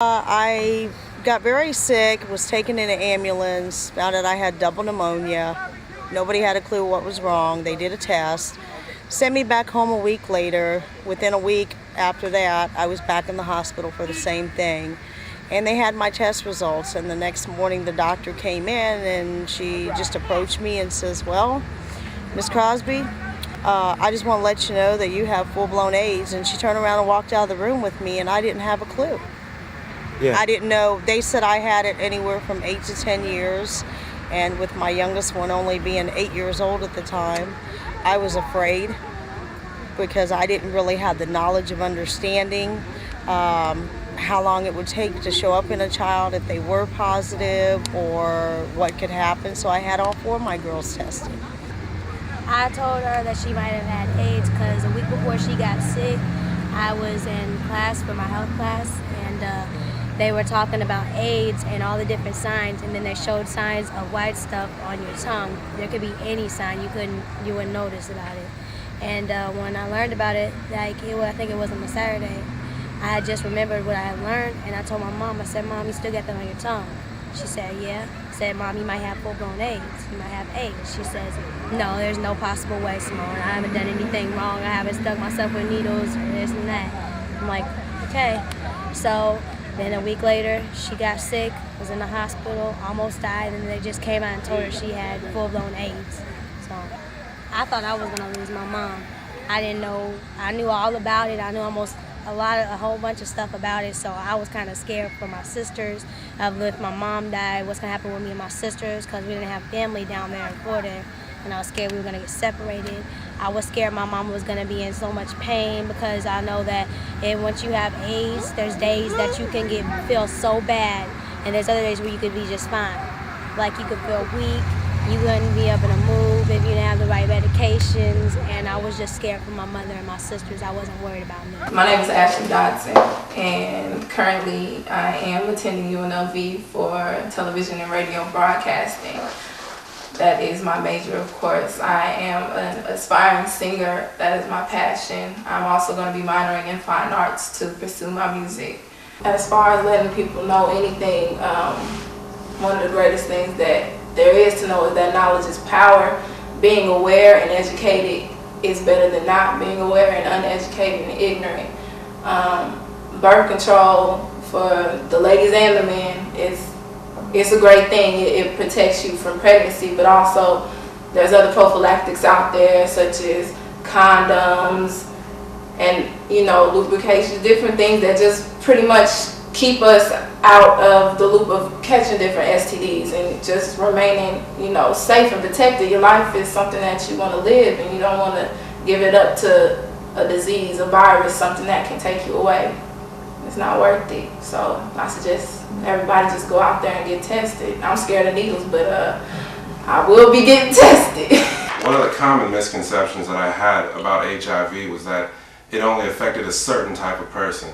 I got very sick, was taken in an ambulance, found out I had double pneumonia. Nobody had a clue what was wrong. They did a test, sent me back home a week later. Within a week after that, I was back in the hospital for the same thing. And they had my test results, and the next morning the doctor came in and she just approached me and says, well, Miss Crosby, I just want to let you know that you have full-blown AIDS. And she turned around and walked out of the room with me, and I didn't have a clue. Yeah. I didn't know. They said I had it anywhere from 8 to 10 years, and with my youngest one only being 8 years old at the time, I was afraid because I didn't really have the knowledge of understanding how long it would take to show up in a child if they were positive or what could happen. So I had all 4 of my girls tested. I told her that she might have had AIDS because a week before she got sick, I was in class for my health class, and they were talking about AIDS and all the different signs, and then they showed signs of white stuff on your tongue. There could be any sign you wouldn't notice about it. And when I learned about it, I think it was on a Saturday, I had just remembered what I had learned, and I told my mom, I said, Mom, you still got that on your tongue? She said, yeah. I said, Mom, you might have full-blown AIDS. You might have AIDS. She says, no, there's no possible way, Simone. I haven't done anything wrong. I haven't stuck myself with needles or this and that. I'm like, okay. So then a week later, she got sick, was in the hospital, almost died, and they just came out and told her she had full-blown AIDS. So I thought I was gonna lose my mom. I didn't know. I knew all about it. I knew a whole bunch of stuff about it. So I was kind of scared for my sisters. If my mom died, what's gonna happen with me and my sisters? Because we didn't have family down there in Florida, and I was scared we were gonna get separated. I was scared my mom was gonna be in so much pain because I know that once you have AIDS, there's days that you can feel so bad, and there's other days where you could be just fine. Like you could feel weak, you wouldn't be able to move if you didn't have the right medications, and I was just scared for my mother and my sisters. I wasn't worried about me. My name is Ashley Dodson, and currently I am attending UNLV for television and radio broadcasting. That is my major, of course. I am an aspiring singer. That is my passion. I'm also going to be minoring in fine arts to pursue my music. As far as letting people know anything, one of the greatest things that there is to know is that knowledge is power. Being aware and educated is better than not being aware and uneducated and ignorant. Birth control for the ladies and the men it's a great thing. It protects you from pregnancy, but also there's other prophylactics out there such as condoms and lubrication, different things that just pretty much keep us out of the loop of catching different STDs and just remaining safe and protected. Your life is something that you want to live, and you don't want to give it up to a disease, a virus, something that can take you away. It's not worth it. So I suggest everybody just go out there and get tested. I'm scared of needles, but I will be getting tested. One of the common misconceptions that I had about HIV was that it only affected a certain type of person.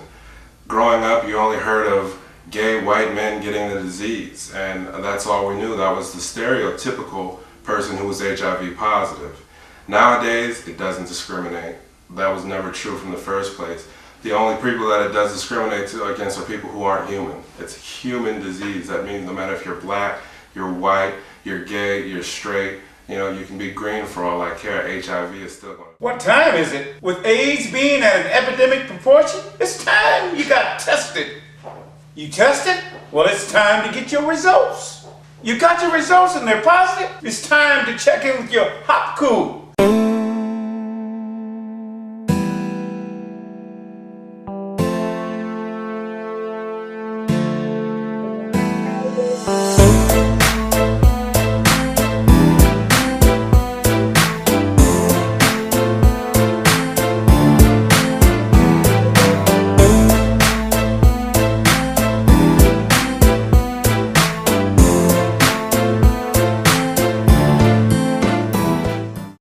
Growing up, you only heard of gay white men getting the disease, and that's all we knew. That was the stereotypical person who was HIV positive. Nowadays, it doesn't discriminate. That was never true from the first place. The only people that it does discriminate against are people who aren't human. It's a human disease. That means no matter if you're black, you're white, you're gay, you're straight, you can be green for all I care. HIV is still going. What time is it? With AIDS being at an epidemic proportion, it's time you got tested. You tested? Well, it's time to get your results. You got your results and they're positive? It's time to check in with your HOPCOO.